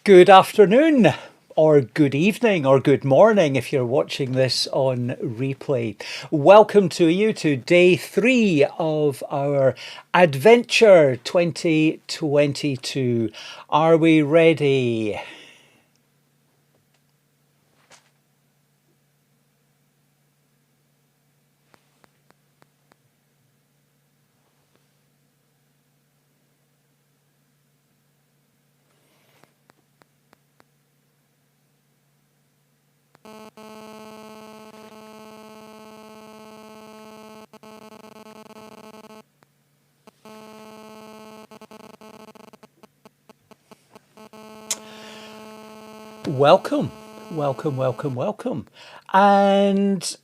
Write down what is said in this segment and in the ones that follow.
Good afternoon, or good evening, or good morning if you're watching this on replay. Welcome to you to day 3 of our Adventure 2022. Are we ready? Welcome, welcome. And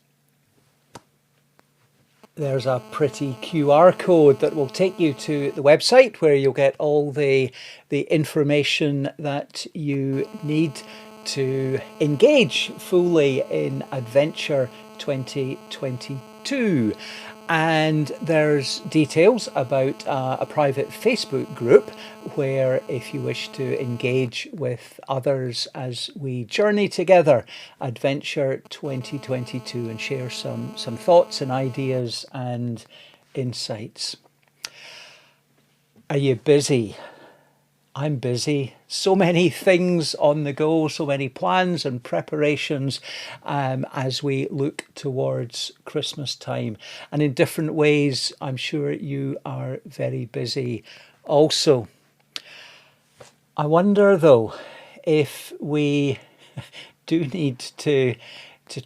there's a pretty QR code that will take you to the website where you'll get all the information that you need to engage fully in Adventure 2022. And there's details about a private Facebook group where, if you wish to engage with others as we journey together, Adventure 2022, and share some thoughts and ideas and insights. Are you busy? I'm busy. So many things on the go, so many plans and preparations as we look towards Christmas time. And in different ways, I'm sure you are very busy also. I wonder, though, if we do need to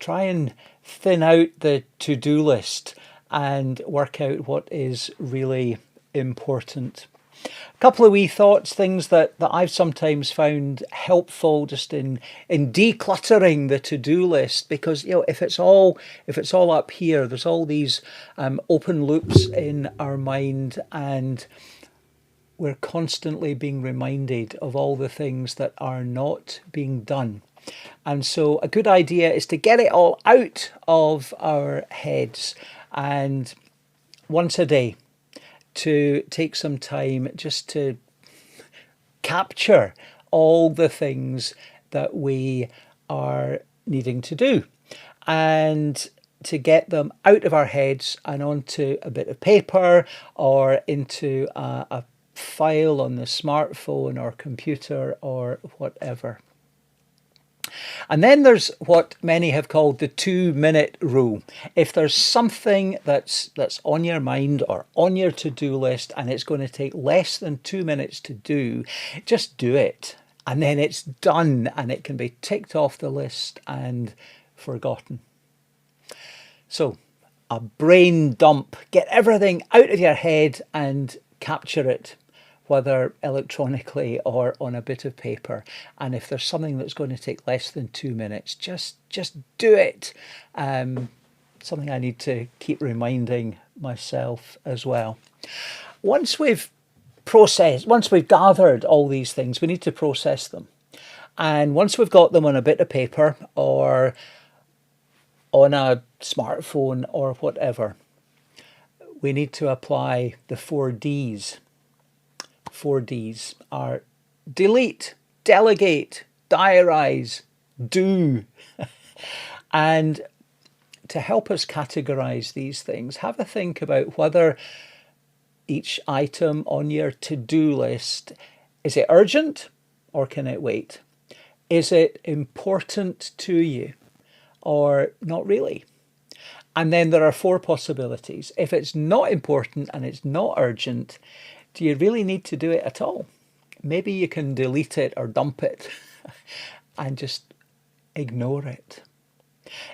try and thin out the to-do list and work out what is really important. A couple of wee thoughts, things that I've sometimes found helpful just in decluttering the to-do list, because if it's all up here, there's all these open loops in our mind, and we're constantly being reminded of all the things that are not being done. And so a good idea is to get it all out of our heads, and once a day to take some time just to capture all the things that we are needing to do, and to get them out of our heads and onto a bit of paper or into a file on the smartphone or computer or whatever. And then there's what many have called the 2-minute rule. If there's something that's on your mind or on your to-do list and it's going to take less than 2 minutes to do, just do it. And then it's done and it can be ticked off the list and forgotten. So a brain dump. Get everything out of your head and capture it, whether electronically or on a bit of paper. And if there's something that's going to take less than 2 minutes, just do it. Something I need to keep reminding myself as well. Once we've gathered all these things, we need to process them. And once we've got them on a bit of paper or on a smartphone or whatever, we need to apply the 4 Ds. 4 Ds are delete, delegate, diarize, do. And to help us categorize these things, have a think about whether each item on your to-do list, is it urgent or can it wait? Is it important to you or not really? And then there are 4 possibilities. If it's not important and it's not urgent, do you really need to do it at all? Maybe you can delete it or dump it and just ignore it.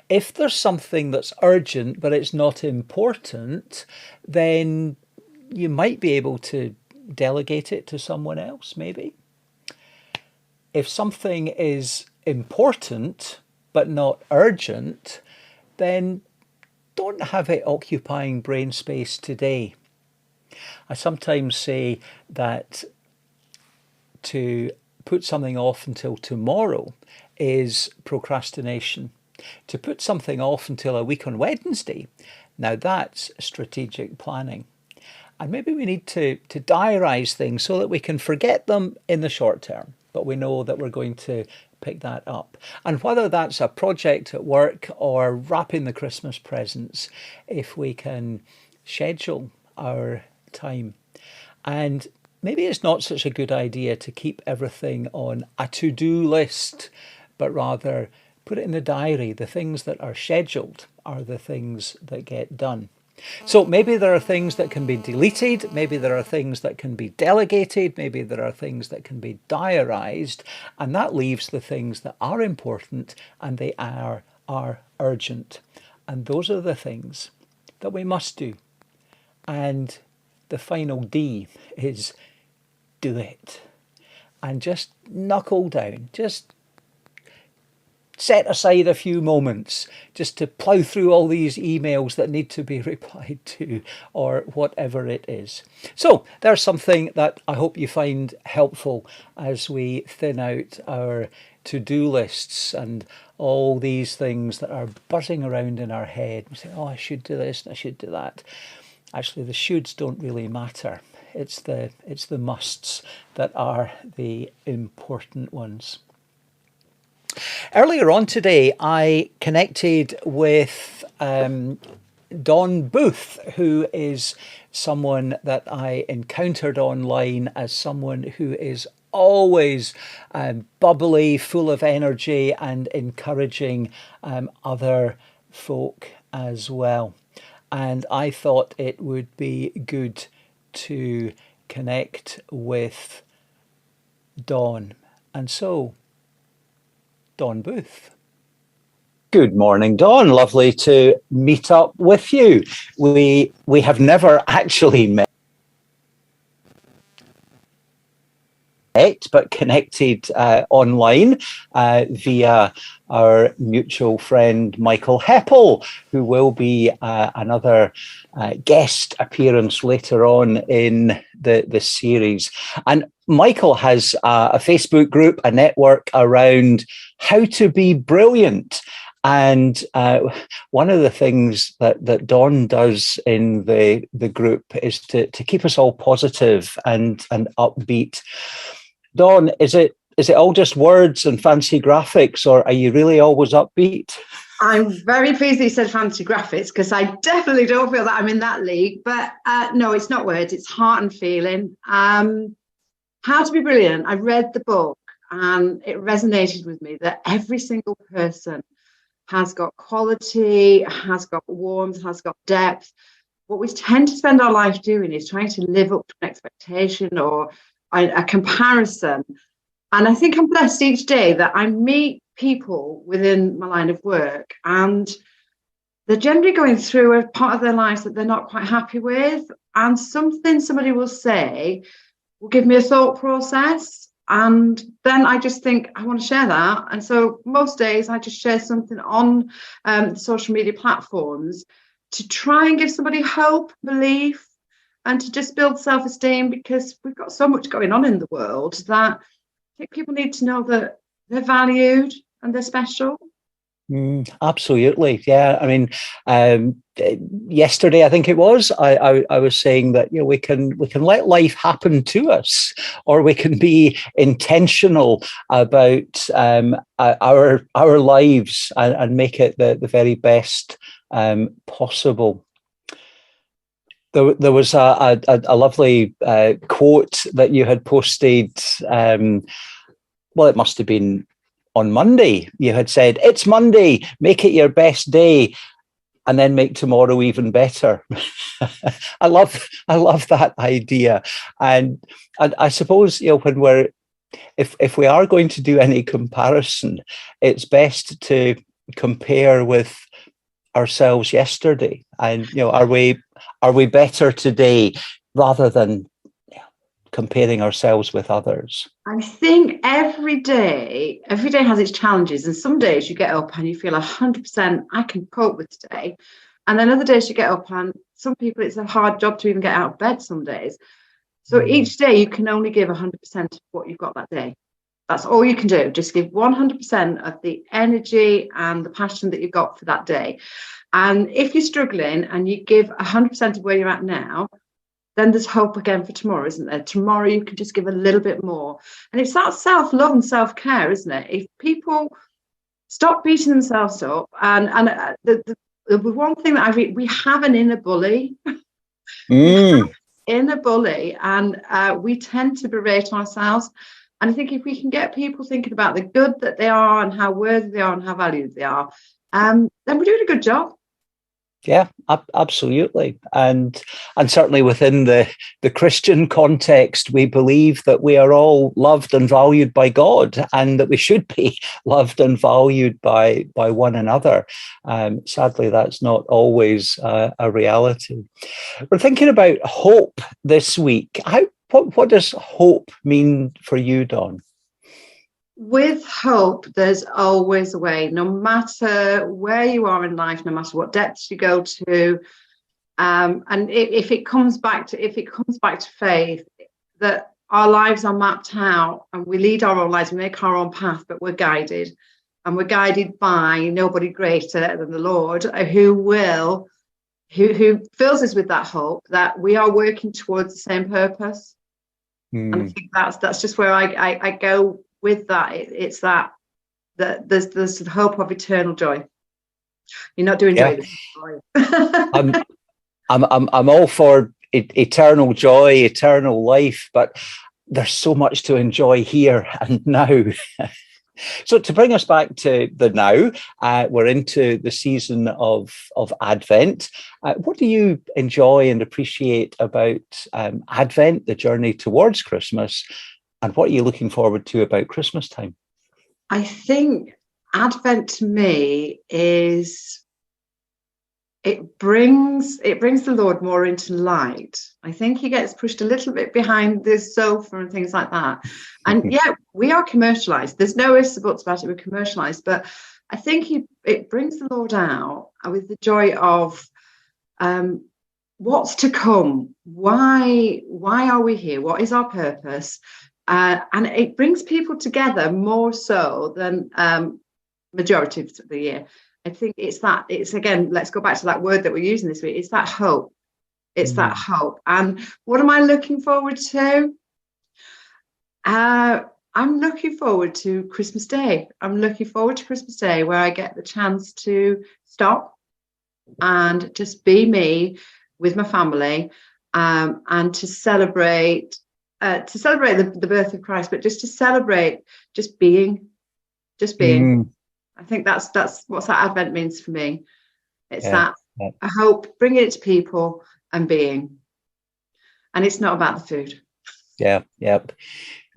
If there's something that's urgent but it's not important, then you might be able to delegate it to someone else, maybe. If something is important but not urgent, then don't have it occupying brain space today. I sometimes say that to put something off until tomorrow is procrastination. To put something off until a week on Wednesday, now that's strategic planning. And maybe we need to diarise things so that we can forget them in the short term, but we know that we're going to pick that up. And whether that's a project at work or wrapping the Christmas presents, if we can schedule our time. And maybe it's not such a good idea to keep everything on a to-do list, but rather put it in the diary. The things that are scheduled are the things that get done. So maybe there are things that can be deleted, maybe there are things that can be delegated, maybe there are things that can be diarised, and that leaves the things that are important and they are urgent. And those are the things that we must do. And the final D is do it. And just knuckle down, just set aside a few moments just to plough through all these emails that need to be replied to, or whatever it is. So there's something that I hope you find helpful as we thin out our to-do lists and all these things that are buzzing around in our head. We say, oh, I should do this, I should do that. Actually, the shoulds don't really matter. It's the musts that are the important ones. Earlier on today, I connected with Dawn Booth, who is someone that I encountered online as someone who is always bubbly, full of energy and encouraging other folk as well. And I thought it would be good to connect with Dawn. And so, Dawn Booth. Good morning, Dawn. Lovely to meet up with you. We have never actually met, but connected online via our mutual friend Michael Heppel, who will be another guest appearance later on in the series. And Michael has a Facebook group, a network around how to be brilliant. And one of the things that Dawn does in the group is to keep us all positive and upbeat. Dawn, is it all just words and fancy graphics, or are you really always upbeat? I'm very pleased that you said fancy graphics, because I definitely don't feel that I'm in that league. But no, it's not words, it's heart and feeling. How to Be Brilliant. I read the book and it resonated with me that every single person has got quality, has got warmth, has got depth. What we tend to spend our life doing is trying to live up to an expectation or a comparison. And I think I'm blessed each day that I meet people within my line of work and they're generally going through a part of their lives that they're not quite happy with. And something somebody will say will give me a thought process. And then I just think I want to share that. And so most days I just share something on social media platforms to try and give somebody hope, belief, and to just build self-esteem, because we've got so much going on in the world that I think people need to know that they're valued and they're special. Absolutely, yeah. I mean, yesterday I think it was. I was saying that we can let life happen to us, or we can be intentional about our lives and make it the very best possible. There was a lovely quote that you had posted. Well, it must have been on Monday. You had said, "It's Monday, make it your best day, and then make tomorrow even better." I love that idea, and I suppose when if we are going to do any comparison, it's best to compare with ourselves yesterday, and are we better today, rather than comparing ourselves with others. I think every day has its challenges, and some days you get up and you feel 100% I can cope with today, and then other days you get up and some people it's a hard job to even get out of bed some days. So each day you can only give 100% of what you've got that day. That's all you can do. Just give 100% of the energy and the passion that you've got for that day. And if you're struggling and you give 100% of where you're at now, then there's hope again for tomorrow, isn't there? Tomorrow you can just give a little bit more. And it's that self-love and self-care, isn't it? If people stop beating themselves up, and the one thing that I read, we have an inner bully. We have inner bully, and we tend to berate ourselves. And I think if we can get people thinking about the good that they are and how worthy they are and how valued they are, then we're doing a good job. Yeah, absolutely. And certainly within the Christian context, we believe that we are all loved and valued by God, and that we should be loved and valued by one another. Sadly, that's not always a reality. We're thinking about hope this week. What does hope mean for you, Dawn? With hope, there's always a way, no matter where you are in life, no matter what depths you go to. And if it comes back to faith, that our lives are mapped out and we lead our own lives, we make our own path, but we're guided. And we're guided by nobody greater than the Lord, who fills us with that hope that we are working towards the same purpose. And I think that's just where I go with that. It's that there's the hope of eternal joy. You're not doing joy. I'm all for eternal joy, eternal life, but there's so much to enjoy here and now. So to bring us back to the now, we're into the season of Advent. What do you enjoy and appreciate about Advent, the journey towards Christmas? And what are you looking forward to about Christmas time? I think Advent to me is, it brings the Lord more into light. I think he gets pushed a little bit behind the sofa and things like that. And yeah, we are commercialized. There's no ifs or buts about it. We're commercialized. But I think it brings the Lord out with the joy of what's to come. Why are we here? What is our purpose? And it brings people together more so than majority of the year. I think it's again, let's go back to that word that we're using this week. It's that hope. It's that hope. And what am I looking forward to? I'm looking forward to Christmas Day. I'm looking forward to Christmas Day, where I get the chance to stop and just be me with my family, and to celebrate the birth of Christ, but just to celebrate just being. I think that's what that Advent means for me. It's a hope, bringing it to people and being. And it's not about the food. Yeah.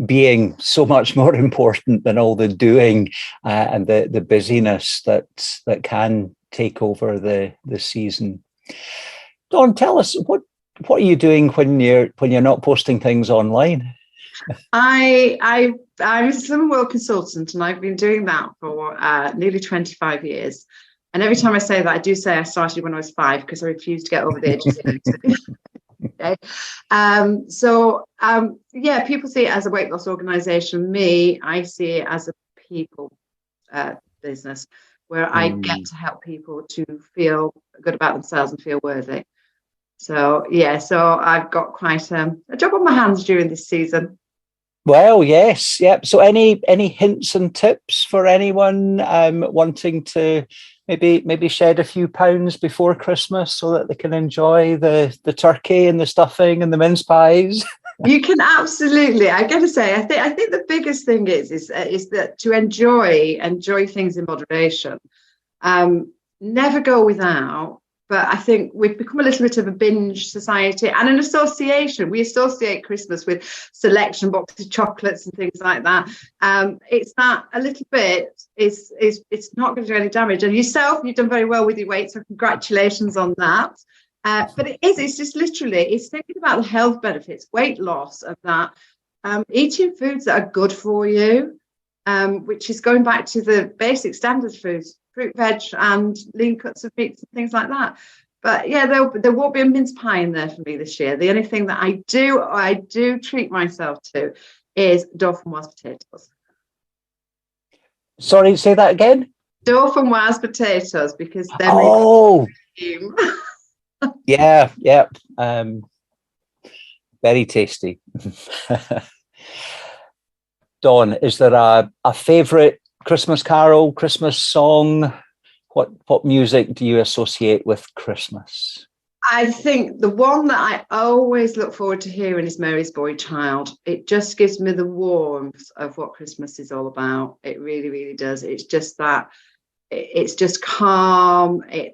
Being so much more important than all the doing and the busyness that can take over the season. Dawn, tell us, what are you doing when you're not posting things online? I'm a Slim World consultant, and I've been doing that for nearly 25 years. And every time I say that, I do say I started when I was 5, because I refused to get over the age of 80. Okay. People see it as a weight loss organization. Me, I see it as a people business, where I get to help people to feel good about themselves and feel worthy. So I've got quite a job on my hands during this season. Well, yes, yep. So any hints and tips for anyone wanting to maybe shed a few pounds before Christmas so that they can enjoy the turkey and the stuffing and the mince pies? You can absolutely. I got to say, I think the biggest thing is that to enjoy things in moderation. Never go without. But I think we've become a little bit of a binge society and an association. We associate Christmas with selection boxes, chocolates and things like that. It's that a little bit, it's not going to do any damage. And yourself, you've done very well with your weight, so congratulations on that. But it's just literally, it's thinking about the health benefits, weight loss of that, eating foods that are good for you, which is going back to the basic standard foods. Fruit, veg, and lean cuts of meats and things like that. But yeah, there won't be a mince pie in there for me this year. The only thing that I do treat myself to is Dauphinoise potatoes. Sorry, say that again. Dauphinoise potatoes, because they're yeah. Very tasty. Dawn, is there a favourite Christmas carol, Christmas song? What music do you associate with Christmas? I think the one that I always look forward to hearing is Mary's Boy Child. It just gives me the warmth of what Christmas is all about. It really, really does. It's just that, it's just calm. It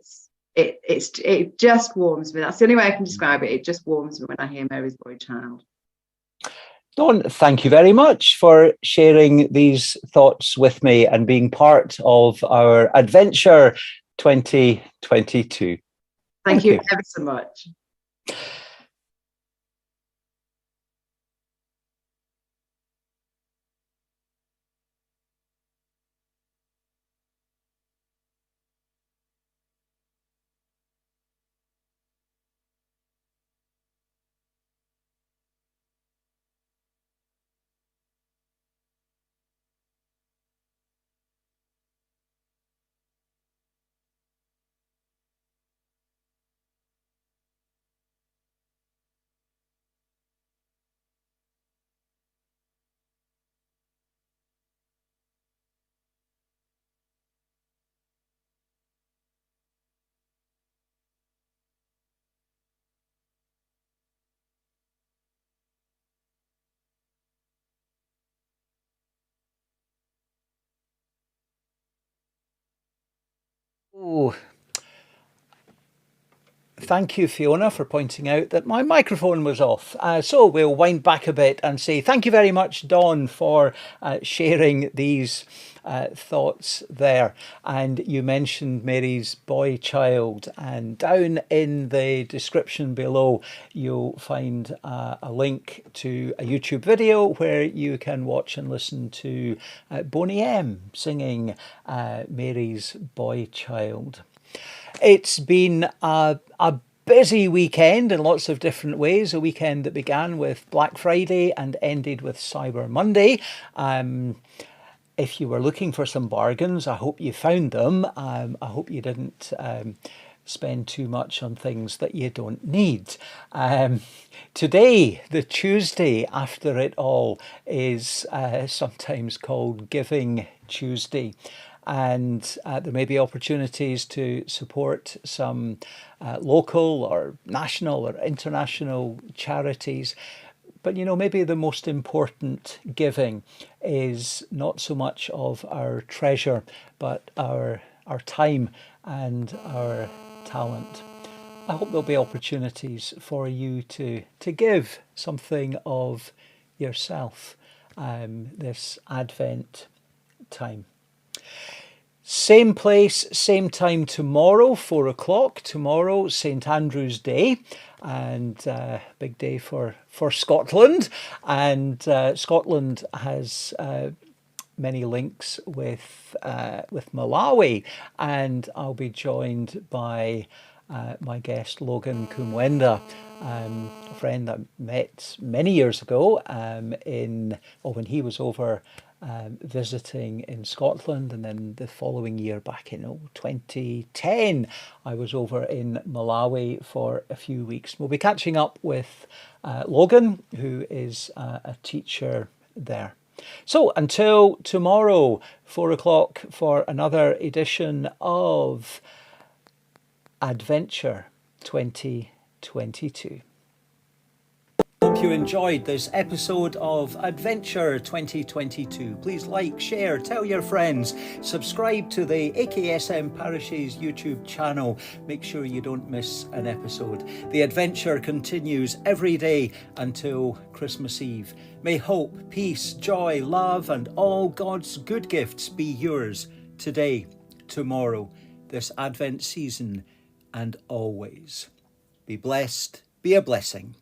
just warms me. That's the only way I can describe it. It just warms me when I hear Mary's Boy Child. Dawn, thank you very much for sharing these thoughts with me and being part of our Adventure 2022. Thank you ever so much. Oh, thank you, Fiona, for pointing out that my microphone was off. So we'll wind back a bit and say thank you very much, Dawn, for sharing these thoughts there. And you mentioned Mary's Boy Child, and down in the description below, you'll find a link to a YouTube video where you can watch and listen to Boney M singing Mary's Boy Child. It's been a busy weekend in lots of different ways. A weekend that began with Black Friday and ended with Cyber Monday. If you were looking for some bargains, I hope you found them. I hope you didn't spend too much on things that you don't need. Today, the Tuesday after it all, is sometimes called Giving Tuesday. And there may be opportunities to support some local or national or international charities. But, you know, maybe the most important giving is not so much of our treasure, but our time and our talent. I hope there'll be opportunities for you to give something of yourself this Advent time. Same place, same time tomorrow, 4 o'clock. Tomorrow, St Andrew's Day, and big day for Scotland. And Scotland has many links with Malawi, and I'll be joined by my guest Logan Kumwenda, a friend I met many years ago when he was over visiting in Scotland, and then the following year, back in 2010, I was over in Malawi for a few weeks. We'll be catching up with Logan, who is a teacher there. So until tomorrow, 4 o'clock, for another edition of Adventure 2022. Hope you enjoyed this episode of Adventure 2022. Please like, share, tell your friends, subscribe to the AKSM Parishes YouTube channel. Make sure you don't miss an episode. The adventure continues every day until Christmas Eve. May hope, peace, joy, love, and all God's good gifts be yours today, tomorrow, this Advent season, and always. Be blessed, be a blessing.